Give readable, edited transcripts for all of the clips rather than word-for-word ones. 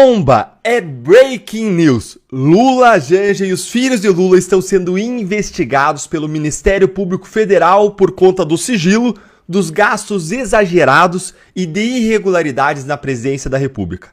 Bomba! É breaking news! Lula, Janja e os filhos de Lula estão sendo investigados pelo Ministério Público Federal por conta do sigilo, dos gastos exagerados e de irregularidades na presidência da República.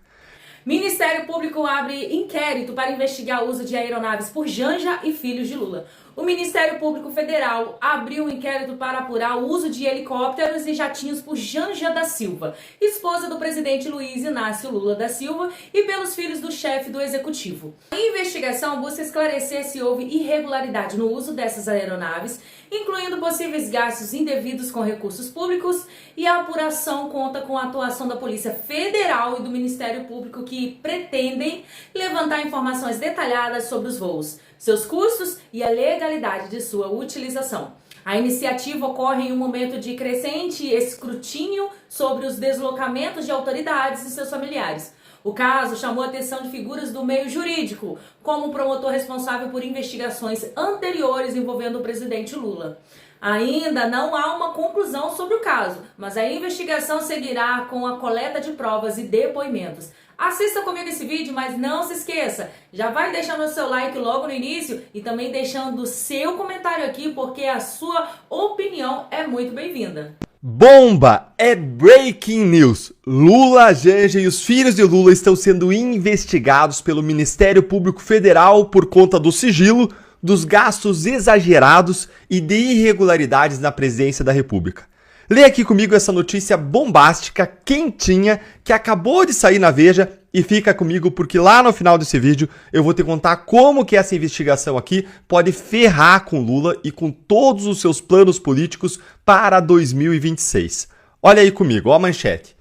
Ministério Público abre inquérito para investigar o uso de aeronaves por Janja e filhos de Lula. O Ministério Público Federal abriu um inquérito para apurar o uso de helicópteros e jatinhos por Janja da Silva, esposa do presidente Luiz Inácio Lula da Silva, e pelos filhos do chefe do Executivo. A investigação busca esclarecer se houve irregularidade no uso dessas aeronaves, incluindo possíveis gastos indevidos com recursos públicos, e a apuração conta com a atuação da Polícia Federal e do Ministério Público, que pretendem levantar informações detalhadas sobre os voos, seus custos e a legalidade de sua utilização. A iniciativa ocorre em um momento de crescente escrutínio sobre os deslocamentos de autoridades e seus familiares. O caso chamou a atenção de figuras do meio jurídico, como o promotor responsável por investigações anteriores envolvendo o presidente Lula. Ainda não há uma conclusão sobre o caso, mas a investigação seguirá com a coleta de provas e depoimentos. Assista comigo esse vídeo, mas não se esqueça, já vai deixando o seu like logo no início e também deixando o seu comentário aqui, porque a sua opinião é muito bem-vinda. Bomba! É breaking news! Lula, Janja e os filhos de Lula estão sendo investigados pelo Ministério Público Federal por conta do sigilo, dos gastos exagerados e de irregularidades na presidência da República. Lê aqui comigo essa notícia bombástica, quentinha, que acabou de sair na Veja, e fica comigo porque lá no final desse vídeo eu vou te contar como que essa investigação aqui pode ferrar com Lula e com todos os seus planos políticos para 2026. Olha aí comigo, ó a manchete.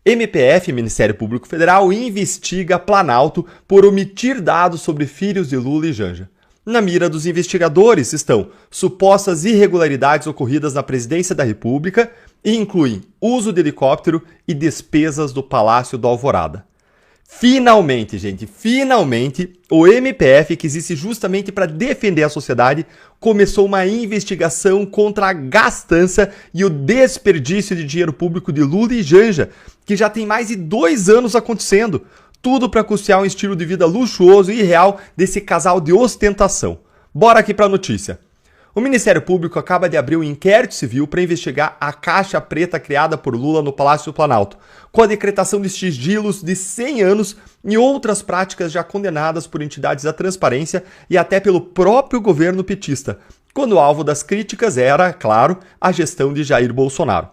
MPF, Ministério Público Federal, investiga Planalto por omitir dados sobre filhos de Lula e Janja. Na mira dos investigadores estão supostas irregularidades ocorridas na presidência da República e incluem uso de helicóptero e despesas do Palácio do Alvorada. Finalmente, gente, finalmente, o MPF, que existe justamente para defender a sociedade, começou uma investigação contra a gastança e o desperdício de dinheiro público de Lula e Janja, que já tem mais de 2 anos acontecendo. Tudo para custear um estilo de vida luxuoso e irreal desse casal de ostentação. Bora aqui para a notícia. O Ministério Público acaba de abrir um inquérito civil para investigar a caixa preta criada por Lula no Palácio do Planalto, com a decretação de sigilos de 100 anos e outras práticas já condenadas por entidades da transparência e até pelo próprio governo petista, quando o alvo das críticas era, claro, a gestão de Jair Bolsonaro.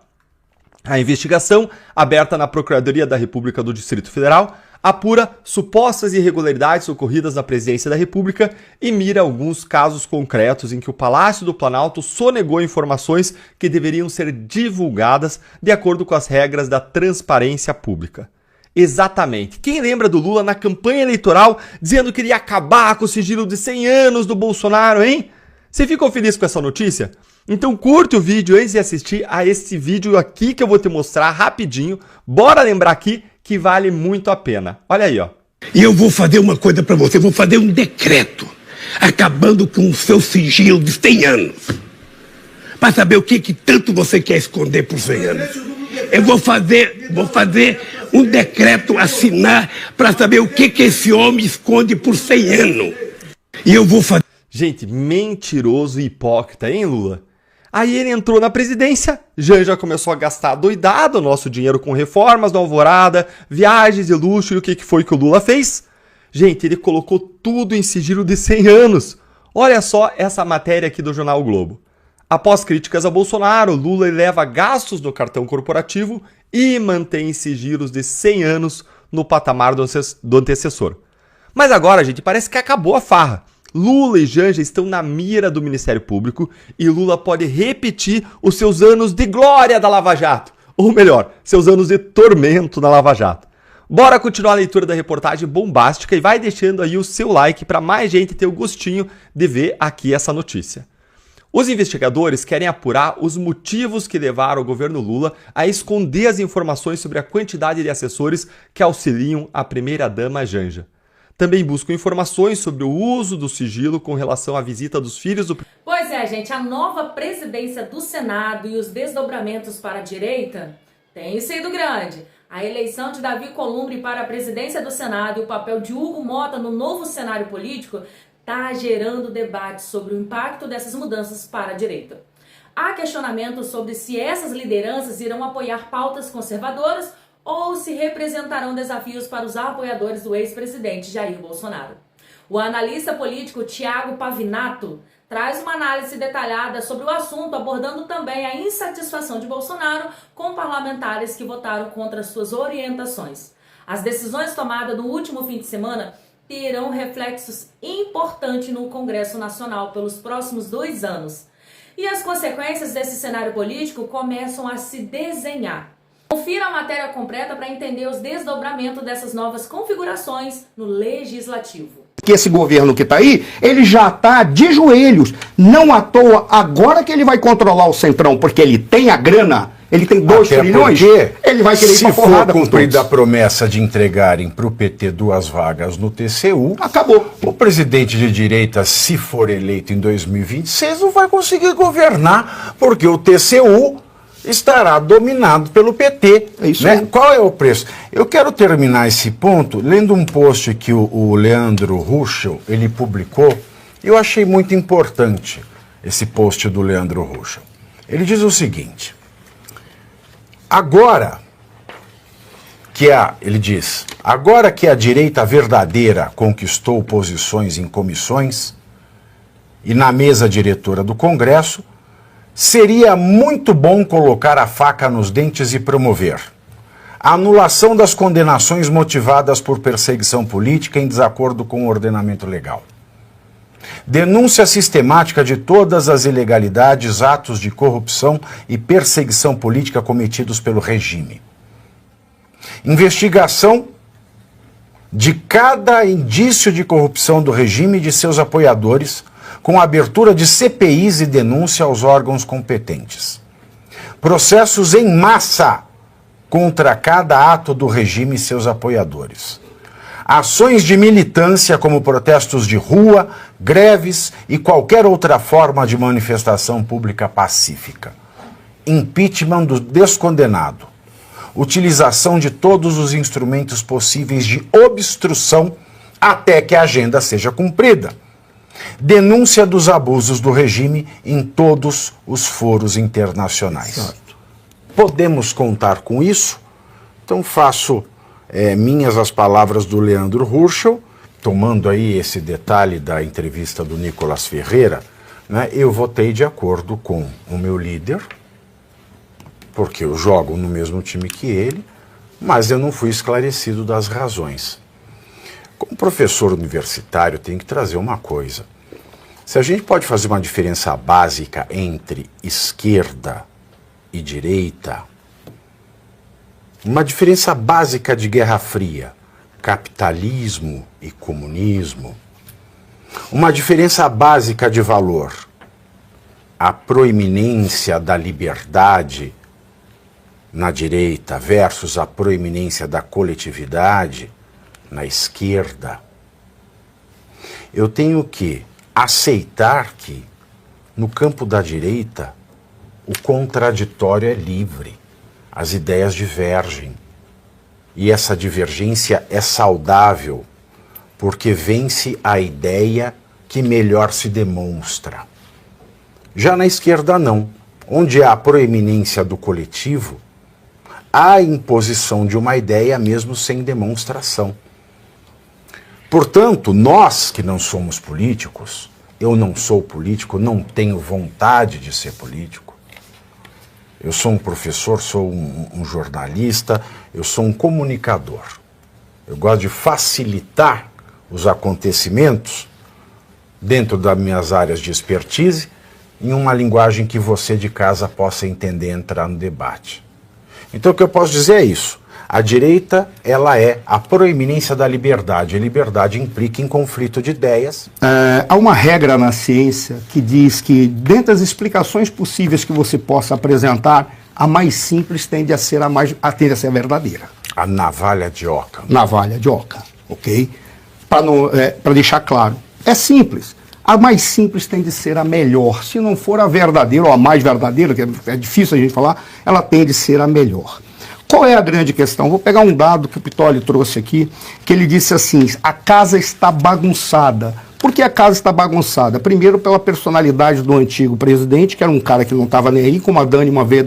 A investigação, aberta na Procuradoria da República do Distrito Federal, apura supostas irregularidades ocorridas na presidência da República e mira alguns casos concretos em que o Palácio do Planalto sonegou informações que deveriam ser divulgadas de acordo com as regras da transparência pública. Exatamente. Quem lembra do Lula na campanha eleitoral dizendo que iria acabar com o sigilo de 100 anos do Bolsonaro, hein? Você ficou feliz com essa notícia? Então curte o vídeo antes de assistir a esse vídeo aqui que eu vou te mostrar rapidinho. Bora lembrar aqui que vale muito a pena. Olha aí, ó. E eu vou fazer uma coisa pra você, vou fazer um decreto acabando com o seu sigilo de 100 anos. Pra saber o que tanto você quer esconder por 100 anos. Eu vou fazer um decreto, assinar, pra saber o que esse homem esconde por 100 anos. E eu vou fazer... Gente, mentiroso e hipócrita, hein, Lula? Aí ele entrou na presidência, Janja começou a gastar doidado o nosso dinheiro com reformas do Alvorada, viagens de luxo, e o que foi que o Lula fez? Gente, ele colocou tudo em sigilo de 100 anos. Olha só essa matéria aqui do Jornal o Globo. Após críticas a Bolsonaro, Lula eleva gastos no cartão corporativo e mantém sigilos de 100 anos no patamar do antecessor. Mas agora, gente, parece que acabou a farra. Lula e Janja estão na mira do Ministério Público e Lula pode repetir os seus anos de glória da Lava Jato. Ou melhor, seus anos de tormento na Lava Jato. Bora continuar a leitura da reportagem bombástica e vai deixando aí o seu like para mais gente ter o gostinho de ver aqui essa notícia. Os investigadores querem apurar os motivos que levaram o governo Lula a esconder as informações sobre a quantidade de assessores que auxiliam a primeira-dama Janja. Também buscam informações sobre o uso do sigilo com relação à visita dos filhos do... Pois é, gente, a nova presidência do Senado e os desdobramentos para a direita têm sido grande. A eleição de Davi Columbre para a presidência do Senado e o papel de Hugo Mota no novo cenário político está gerando debate sobre o impacto dessas mudanças para a direita. Há questionamentos sobre se essas lideranças irão apoiar pautas conservadoras ou se representarão desafios para os apoiadores do ex-presidente Jair Bolsonaro. O analista político Thiago Pavinato traz uma análise detalhada sobre o assunto, abordando também a insatisfação de Bolsonaro com parlamentares que votaram contra suas orientações. As decisões tomadas no último fim de semana terão reflexos importantes no Congresso Nacional pelos próximos 2 anos. E as consequências desse cenário político começam a se desenhar. Confira a matéria completa para entender os desdobramentos dessas novas configurações no Legislativo. Que esse governo que está aí, ele já está de joelhos. Não à toa, agora que ele vai controlar o Centrão, porque ele tem a grana, ele tem 2 trilhões, ele vai querer ir pra porrada com todos. Se for cumprida a promessa de entregarem para o PT 2 vagas no TCU, acabou. O presidente de direita, se for eleito em 2026, não vai conseguir governar, porque o TCU estará dominado pelo PT. É isso, né? Qual é o preço? Eu quero terminar esse ponto lendo um post que o Leandro Ruschel, ele publicou. Eu achei muito importante esse post do Leandro Ruschel. Ele diz o seguinte: agora que a direita verdadeira conquistou posições em comissões e na mesa diretora do Congresso, seria muito bom colocar a faca nos dentes e promover a anulação das condenações motivadas por perseguição política em desacordo com o ordenamento legal. Denúncia sistemática de todas as ilegalidades, atos de corrupção e perseguição política cometidos pelo regime. Investigação de cada indício de corrupção do regime e de seus apoiadores, com a abertura de CPIs e denúncia aos órgãos competentes. Processos em massa contra cada ato do regime e seus apoiadores. Ações de militância como protestos de rua, greves e qualquer outra forma de manifestação pública pacífica. Impeachment do descondenado. Utilização de todos os instrumentos possíveis de obstrução até que a agenda seja cumprida. Denúncia dos abusos do regime em todos os foros internacionais. Certo. Podemos contar com isso? Então faço minhas as palavras do Leandro Ruschel, tomando aí esse detalhe da entrevista do Nicolas Ferreira, né? Eu votei de acordo com o meu líder, porque eu jogo no mesmo time que ele, mas eu não fui esclarecido das razões. Como professor universitário, tem que trazer uma coisa. Se a gente pode fazer uma diferença básica entre esquerda e direita, uma diferença básica de Guerra Fria, capitalismo e comunismo, uma diferença básica de valor, a proeminência da liberdade na direita versus a proeminência da coletividade na esquerda, eu tenho que aceitar que, no campo da direita, o contraditório é livre, as ideias divergem, e essa divergência é saudável, porque vence a ideia que melhor se demonstra. Já na esquerda não, onde há a proeminência do coletivo, há a imposição de uma ideia mesmo sem demonstração. Portanto, nós que não somos políticos, eu não sou político, não tenho vontade de ser político. Eu sou um professor, sou um jornalista, eu sou um comunicador. Eu gosto de facilitar os acontecimentos dentro das minhas áreas de expertise em uma linguagem que você de casa possa entender e entrar no debate. Então o que eu posso dizer é isso. A direita, ela é a proeminência da liberdade. A liberdade implica em conflito de ideias. Há uma regra na ciência que diz que, dentre as explicações possíveis que você possa apresentar, a mais simples tende a ser a verdadeira. A navalha de Ockham. Navalha de Ockham, ok? Para deixar claro. É simples. A mais simples tende a ser a melhor. Se não for a verdadeira ou a mais verdadeira, que é difícil a gente falar, ela tende a ser a melhor. Qual é a grande questão? Vou pegar um dado que o Pitoli trouxe aqui, que ele disse assim, a casa está bagunçada. Por que a casa está bagunçada? Primeiro, pela personalidade do antigo presidente, que era um cara que não estava nem aí, como a Dani uma vez,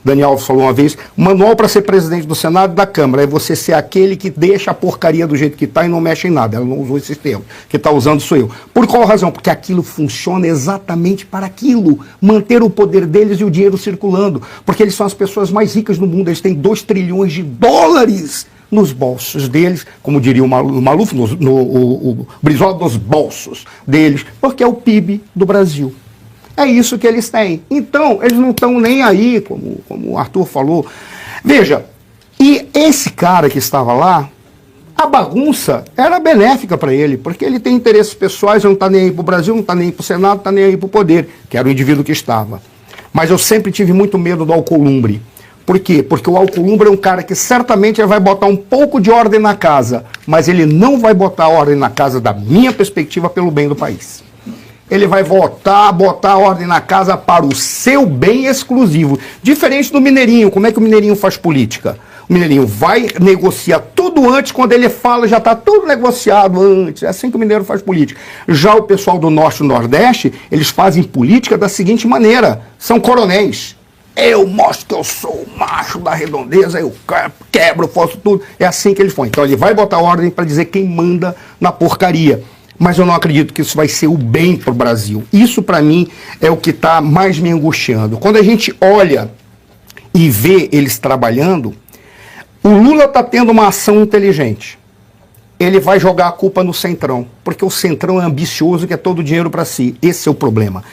Daniel falou uma vez, manual para ser presidente do Senado e da Câmara é você ser aquele que deixa a porcaria do jeito que está e não mexe em nada. Ela não usou esse termo. Quem está usando sou eu. Por qual razão? Porque aquilo funciona exatamente para aquilo, manter o poder deles e o dinheiro circulando. Porque eles são as pessoas mais ricas do mundo, eles têm 2 trilhões de dólares nos bolsos deles, como diria o Maluf, o Brizola, nos bolsos deles, porque é o PIB do Brasil. É isso que eles têm. Então, eles não estão nem aí, como o Arthur falou. Veja, e esse cara que estava lá, a bagunça era benéfica para ele, porque ele tem interesses pessoais, não está nem aí para o Brasil, não está nem aí para o Senado, não está nem aí para o poder, que era o indivíduo que estava. Mas eu sempre tive muito medo do Alcolumbre. Por quê? Porque o Alcolumbre é um cara que certamente vai botar um pouco de ordem na casa, mas ele não vai botar ordem na casa, da minha perspectiva, pelo bem do país. Ele vai botar ordem na casa para o seu bem exclusivo. Diferente do Mineirinho. Como é que o Mineirinho faz política? O Mineirinho vai negociar tudo antes, quando ele fala, já está tudo negociado antes. É assim que o mineiro faz política. Já o pessoal do Norte e Nordeste, eles fazem política da seguinte maneira. São coronéis. Eu mostro que eu sou o macho da redondeza, eu quebro, faço tudo. É assim que ele foi. Então ele vai botar ordem para dizer quem manda na porcaria. Mas eu não acredito que isso vai ser o bem para o Brasil. Isso, para mim, é o que está mais me angustiando. Quando a gente olha e vê eles trabalhando, o Lula está tendo uma ação inteligente. Ele vai jogar a culpa no Centrão, porque o Centrão é ambicioso, quer todo o dinheiro para si. Esse é o problema.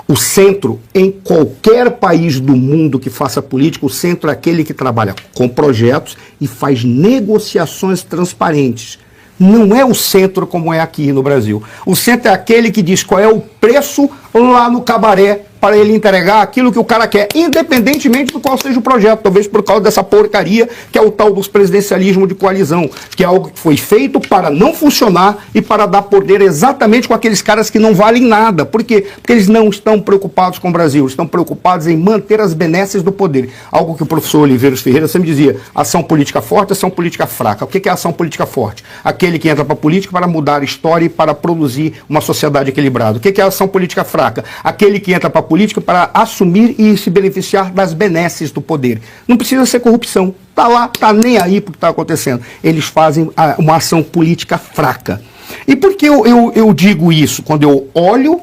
O centro, em qualquer país do mundo que faça política, o centro é aquele que trabalha com projetos e faz negociações transparentes. Não é o centro como é aqui no Brasil. O centro é aquele que diz qual é o preço lá no cabaré para ele entregar aquilo que o cara quer, independentemente do qual seja o projeto, talvez por causa dessa porcaria que é o tal dos presidencialismo de coalizão, que é algo que foi feito para não funcionar e para dar poder exatamente com aqueles caras que não valem nada. Por quê? Porque eles não estão preocupados com o Brasil, estão preocupados em manter as benesses do poder. Algo que o professor Oliveiros Ferreira sempre dizia, ação política forte, ação política fraca. O que é ação política forte? Aquele que entra para a política para mudar a história e para produzir uma sociedade equilibrada. O que é ação política fraca? Aquele que entra para a política para assumir e se beneficiar das benesses do poder. Não precisa ser corrupção. Está lá, está nem aí para o que está acontecendo. Eles fazem uma ação política fraca. E por que eu digo isso? Quando eu olho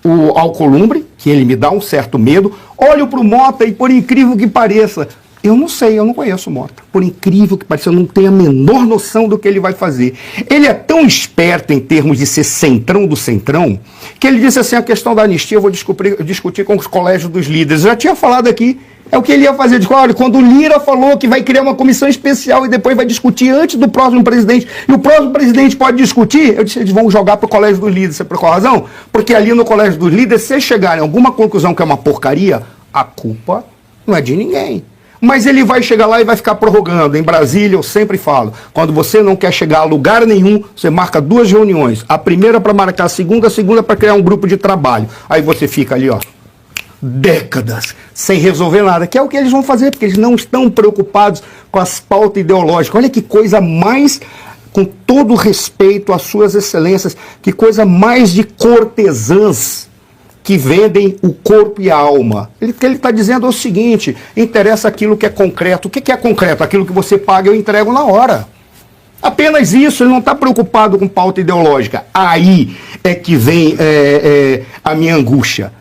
o Alcolumbre, que ele me dá um certo medo, olho para o Mota e, por incrível que pareça, eu não sei, eu não conheço o Mota. Por incrível que pareça, eu não tenho a menor noção do que ele vai fazer. Ele é tão esperto em termos de ser centrão do centrão, que ele disse assim, a questão da anistia eu vou discutir com os colégios dos líderes. Eu já tinha falado aqui, é o que ele ia fazer. Digo, olha, quando o Lira falou que vai criar uma comissão especial e depois vai discutir antes do próximo presidente, e o próximo presidente pode discutir, eu disse, eles vão jogar para o colégio dos líderes. Sabe por qual razão? Porque ali no colégio dos líderes, se chegarem a alguma conclusão que é uma porcaria, a culpa não é de ninguém. Mas ele vai chegar lá e vai ficar prorrogando. Em Brasília, eu sempre falo, quando você não quer chegar a lugar nenhum, você marca 2 reuniões. A primeira para marcar a segunda para criar um grupo de trabalho. Aí você fica ali, ó, décadas, sem resolver nada, que é o que eles vão fazer, porque eles não estão preocupados com as pautas ideológicas. Olha que coisa mais, com todo respeito às suas excelências, que coisa mais de cortesãs que vendem o corpo e a alma. O que ele está dizendo é o seguinte, interessa aquilo que é concreto. O que é concreto? Aquilo que você paga eu entrego na hora. Apenas isso, ele não está preocupado com pauta ideológica. Aí é que vem a minha angústia.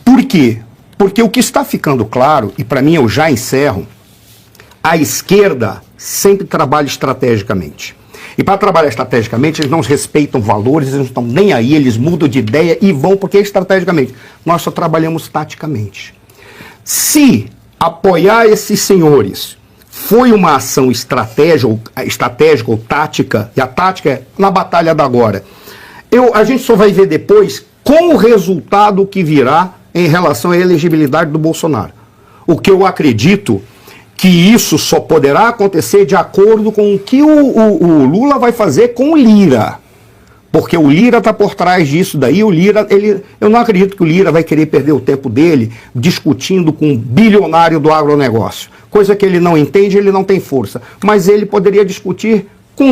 Por quê? Porque o que está ficando claro, e para mim eu já encerro, a esquerda sempre trabalha estrategicamente. E para trabalhar estrategicamente, eles não respeitam valores, eles não estão nem aí, eles mudam de ideia e vão, porque estrategicamente. Nós só trabalhamos taticamente. Se apoiar esses senhores foi uma ação estratégica ou tática, e a tática é na batalha da agora, a gente só vai ver depois com o resultado que virá em relação à elegibilidade do Bolsonaro. O que eu acredito que isso só poderá acontecer de acordo com o que o Lula vai fazer com o Lira. Porque o Lira está por trás disso daí, eu não acredito que o Lira vai querer perder o tempo dele discutindo com um bilionário do agronegócio. coisa que ele não entende, ele não tem força. Mas ele poderia discutir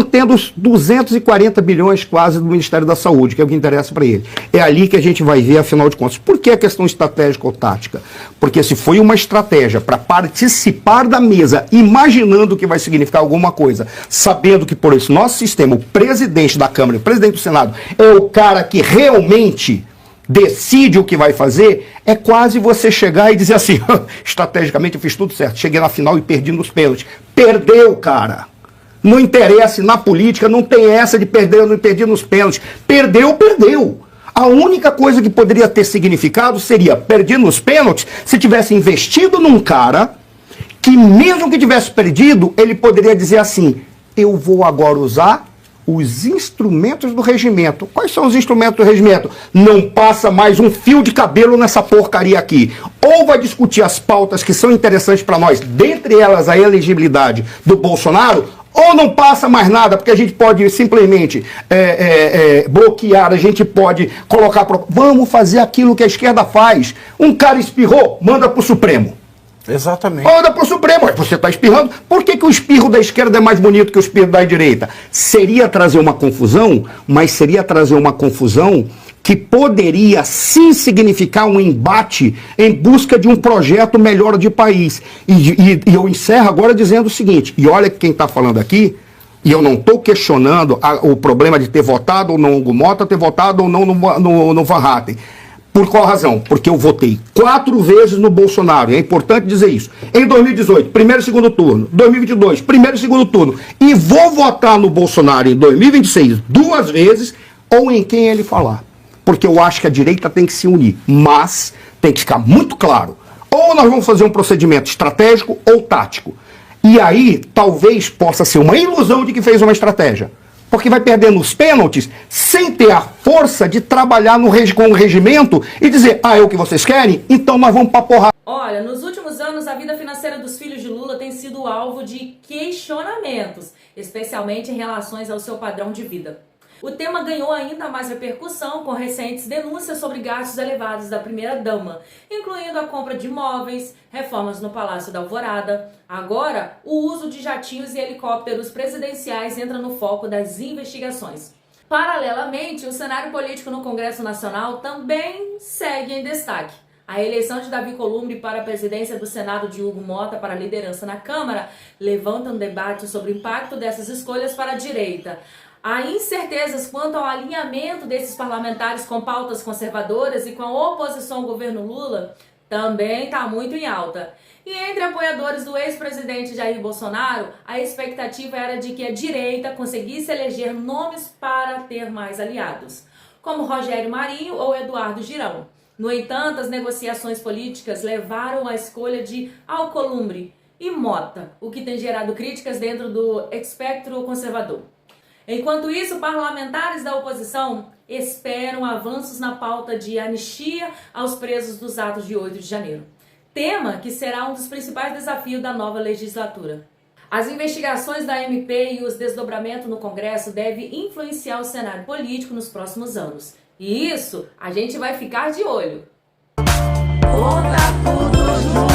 tendo os 240 bilhões quase do Ministério da Saúde, que é o que interessa para ele. É ali que a gente vai ver, afinal de contas. Por que a questão estratégica ou tática? Porque se foi uma estratégia para participar da mesa, imaginando que vai significar alguma coisa, sabendo que por esse nosso sistema, o presidente da Câmara, o presidente do Senado, é o cara que realmente decide o que vai fazer, é quase você chegar e dizer assim, estrategicamente eu fiz tudo certo, cheguei na final e perdi nos pênaltis. Perdeu, cara. Não interessa, na política não tem essa de perder ou não perder nos pênaltis. Perdeu, perdeu. A única coisa que poderia ter significado seria perder nos pênaltis se tivesse investido num cara que mesmo que tivesse perdido, ele poderia dizer assim, eu vou agora usar os instrumentos do regimento. Quais são os instrumentos do regimento? Não passa mais um fio de cabelo nessa porcaria aqui. Ou vai discutir as pautas que são interessantes para nós, dentre elas a elegibilidade do Bolsonaro, ou não passa mais nada, porque a gente pode simplesmente bloquear, a gente pode colocar... Vamos fazer aquilo que a esquerda faz. Um cara espirrou, manda pro Supremo. Exatamente. Manda pro Supremo. Você está espirrando. Por que o espirro da esquerda é mais bonito que o espirro da direita? Seria trazer uma confusão, mas seria trazer uma confusão que poderia sim significar um embate em busca de um projeto melhor de país. E eu encerro agora dizendo o seguinte, e olha quem está falando aqui, e eu não estou questionando o problema de ter votado ou não no Hugo Mota, ter votado ou não no Van Hatten. Por qual razão? Porque eu votei 4 vezes no Bolsonaro, e é importante dizer isso. Em 2018, primeiro e segundo turno. 2022, primeiro e segundo turno. E vou votar no Bolsonaro em 2026 2 vezes, ou em quem ele falar. Porque eu acho que a direita tem que se unir. Mas tem que ficar muito claro. Ou nós vamos fazer um procedimento estratégico ou tático. E aí, talvez possa ser uma ilusão de que fez uma estratégia. Porque vai perder nos pênaltis sem ter a força de trabalhar com o regimento e dizer, é o que vocês querem? Então nós vamos pra porrada. Olha, nos últimos anos a vida financeira dos filhos de Lula tem sido alvo de questionamentos, especialmente em relação ao seu padrão de vida. O tema ganhou ainda mais repercussão com recentes denúncias sobre gastos elevados da primeira-dama, incluindo a compra de imóveis, reformas no Palácio da Alvorada. Agora, o uso de jatinhos e helicópteros presidenciais entra no foco das investigações. Paralelamente, o cenário político no Congresso Nacional também segue em destaque. A eleição de Davi Columbre para a presidência do Senado de Hugo Mota para a liderança na Câmara levanta um debate sobre o impacto dessas escolhas para a direita. Há incertezas quanto ao alinhamento desses parlamentares com pautas conservadoras e com a oposição ao governo Lula também está muito em alta. E entre apoiadores do ex-presidente Jair Bolsonaro, a expectativa era de que a direita conseguisse eleger nomes para ter mais aliados, como Rogério Marinho ou Eduardo Girão. No entanto, as negociações políticas levaram à escolha de Alcolumbre e Mota, o que tem gerado críticas dentro do espectro conservador. Enquanto isso, parlamentares da oposição esperam avanços na pauta de anistia aos presos dos atos de 8 de janeiro. Tema que será um dos principais desafios da nova legislatura. As investigações da MP e os desdobramentos no Congresso devem influenciar o cenário político nos próximos anos. E isso a gente vai ficar de olho. Conta tudo junto.